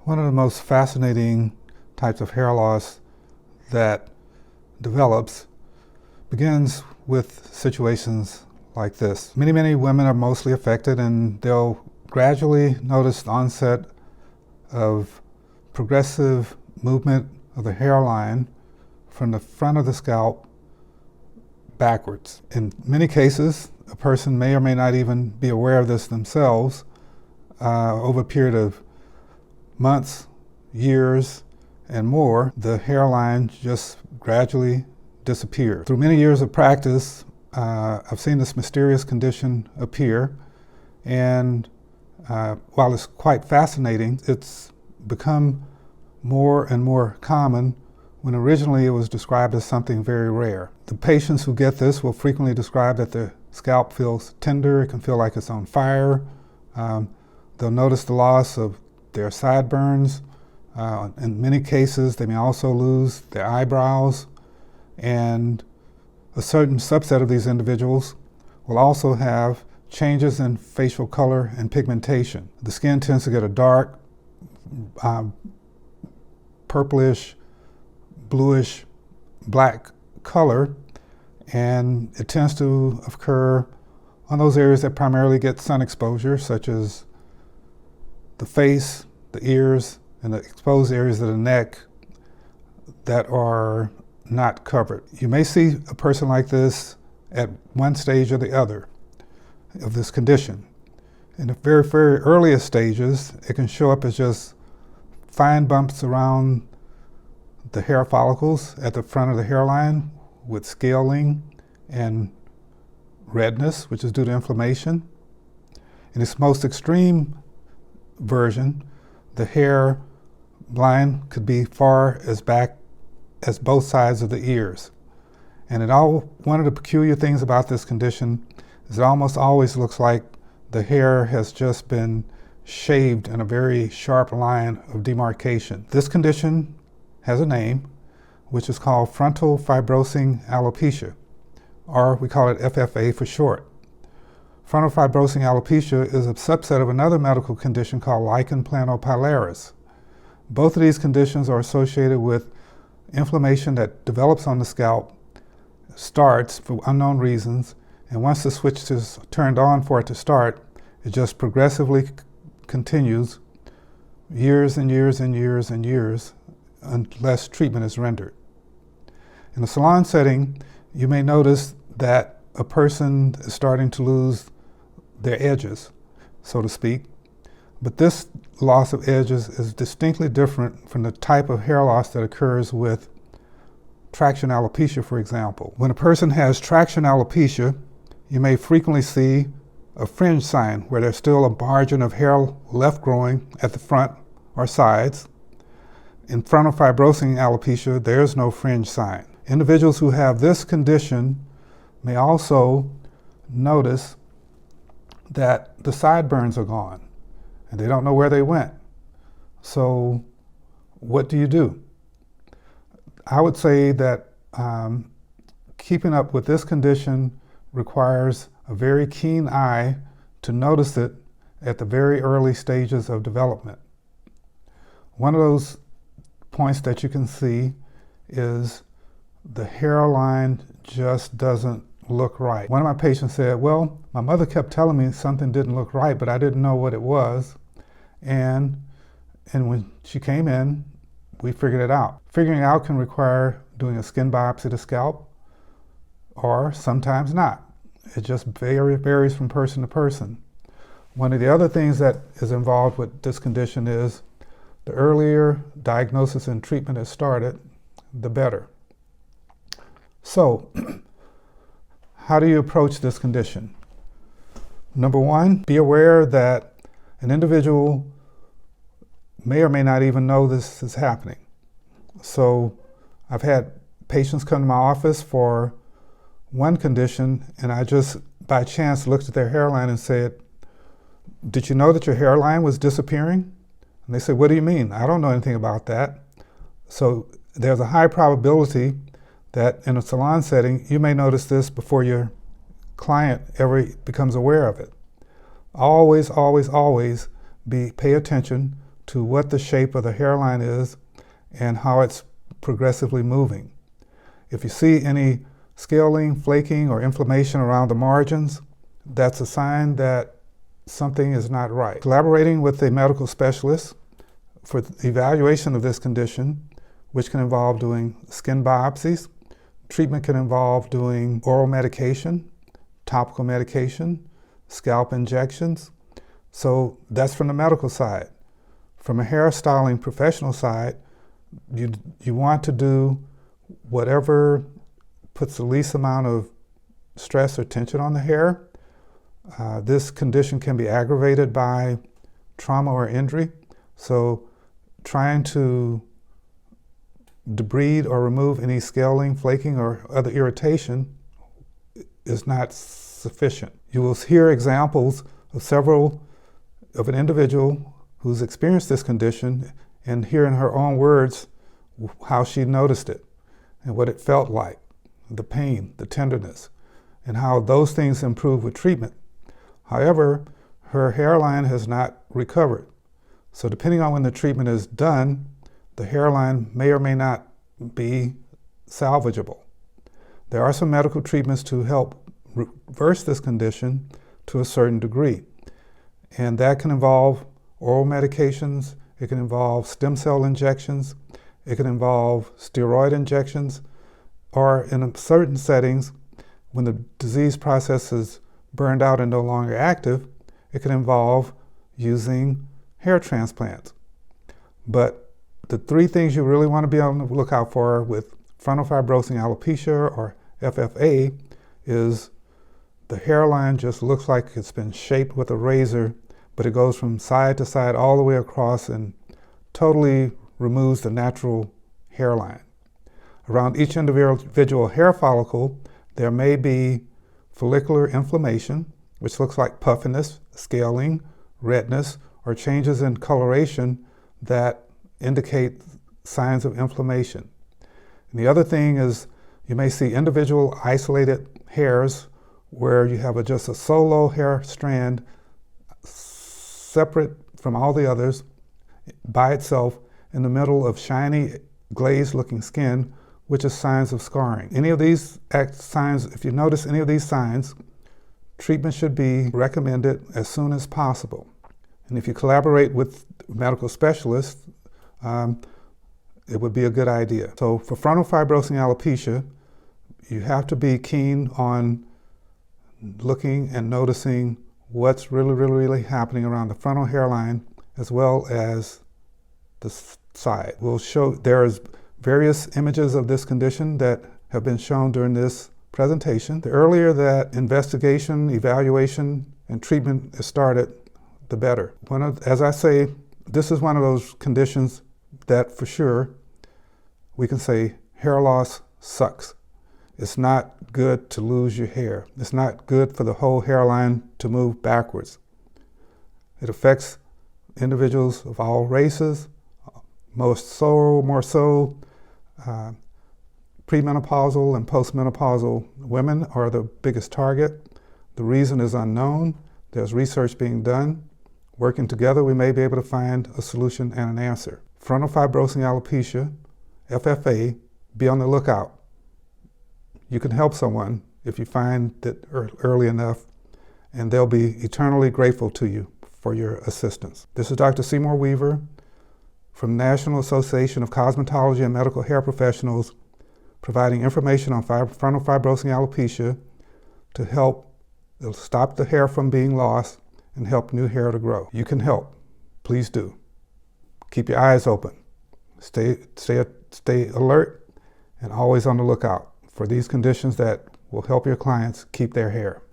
One of the most fascinating types of hair loss that develops begins with situations like this. Many women are mostly affected, and they'll gradually notice the onset of progressive movement of the hairline from the front of the scalp backwards. In many cases, a person may or may not even be aware of this themselves. Over a period of months, years, and more, the hairline just gradually disappears. Through many years of practice, I've seen this mysterious condition appear, and while it's quite fascinating, it's become more and more common when originally it was described as something very rare. The patients who get this will frequently describe that their scalp feels tender, it can feel like it's on fire. They'll notice the loss of their sideburns. In many cases, they may also lose their eyebrows, and a certain subset of these individuals will also have changes in facial color and pigmentation. The skin tends to get a dark, purplish, bluish, black color, and it tends to occur on those areas that primarily get sun exposure, such as the face, the ears, and the exposed areas of the neck that are not covered. You may see a person like this at one stage or the other of this condition. In the very earliest stages, it can show up as just fine bumps around the hair follicles at the front of the hairline with scaling and redness, which is due to inflammation. In its most extreme version, the hair line could be far as back as both sides of the ears. And one of the peculiar things about this condition is it almost always looks like the hair has just been shaved in a very sharp line of demarcation. This condition has a name, which is called Frontal Fibrosing Alopecia, or we call it FFA for short. Frontal fibrosing alopecia is a subset of another medical condition called lichen planopilaris. Both of these conditions are associated with inflammation that develops on the scalp, starts for unknown reasons, and once the switch is turned on for it to start, it just progressively continues years and years and years and years unless treatment is rendered. In a salon setting, you may notice that a person is starting to lose their edges, so to speak, but this loss of edges is distinctly different from the type of hair loss that occurs with traction alopecia, for example. When a person has traction alopecia, you may frequently see a fringe sign where there's still a margin of hair left growing at the front or sides. In frontal fibrosing alopecia, there's no fringe sign. Individuals who have this condition may also notice that the sideburns are gone and they don't know where they went. So what do you do? I would say that keeping up with this condition requires a very keen eye to notice it at the very early stages of development. One of those points that you can see is the hairline just doesn't look right. One of my patients said, well, my mother kept telling me something didn't look right, but I didn't know what it was. And when she came in, we figured it out. Figuring it out can require doing a skin biopsy of the scalp, or sometimes not. It just varies from person to person. One of the other things that is involved with this condition is the earlier diagnosis and treatment is started, the better. So, how do you approach this condition? Number one, be aware that an individual may or may not even know this is happening. So I've had patients come to my office for one condition, and I just by chance looked at their hairline and said, did you know that your hairline was disappearing? And they said, what do you mean? I don't know anything about that. So there's a high probability that in a salon setting, you may notice this before your client ever becomes aware of it. Always pay attention to what the shape of the hairline is and how it's progressively moving. If you see any scaling, flaking, or inflammation around the margins, that's a sign that something is not right. Collaborating with a medical specialist for the evaluation of this condition, which can involve doing skin biopsies. Treatment can involve doing oral medication, topical medication, scalp injections. So that's from the medical side. From a hairstyling professional side, you want to do whatever puts the least amount of stress or tension on the hair. This condition can be aggravated by trauma or injury. So trying to debride or remove any scaling, flaking, or other irritation is not sufficient. You will hear examples of an individual who's experienced this condition and hear in her own words how she noticed it and what it felt like, the pain, the tenderness, and how those things improve with treatment. However, her hairline has not recovered. So depending on when the treatment is done, the hairline may or may not be salvageable. There are some medical treatments to help reverse this condition to a certain degree. And that can involve oral medications, it can involve stem cell injections, it can involve steroid injections, or in certain settings, when the disease process is burned out and no longer active, it can involve using hair transplants. But the three things you really want to be on the lookout for with frontal fibrosing alopecia or FFA is the hairline just looks like it's been shaped with a razor, but it goes from side to side all the way across and totally removes the natural hairline. Around each individual hair follicle, there may be follicular inflammation, which looks like puffiness, scaling, redness, or changes in coloration that indicate signs of inflammation. And the other thing is you may see individual isolated hairs where you have just a solo hair strand separate from all the others by itself in the middle of shiny, glazed looking skin, which is signs of scarring. Any of these signs, if you notice any of these signs, treatment should be recommended as soon as possible. And if you collaborate with medical specialists, it would be a good idea. So for frontal fibrosing alopecia, you have to be keen on looking and noticing what's really happening around the frontal hairline as well as the side. We'll show there's various images of this condition that have been shown during this presentation. The earlier that investigation, evaluation, and treatment is started, the better. As I say, this is one of those conditions that for sure we can say hair loss sucks. It's not good to lose your hair. It's not good for the whole hairline to move backwards. It affects individuals of all races, more so premenopausal and postmenopausal women are the biggest target. The reason is unknown. There's research being done. Working together, we may be able to find a solution and an answer. Frontal fibrosing alopecia, FFA, be on the lookout. You can help someone if you find it early enough, and they'll be eternally grateful to you for your assistance. This is Dr. Seymour Weaver from National Association of Cosmetology and Medical Hair Professionals, providing information on frontal fibrosing alopecia to help stop the hair from being lost and help new hair to grow. You can help. Please do. Keep your eyes open. Stay alert and always on the lookout for these conditions that will help your clients keep their hair.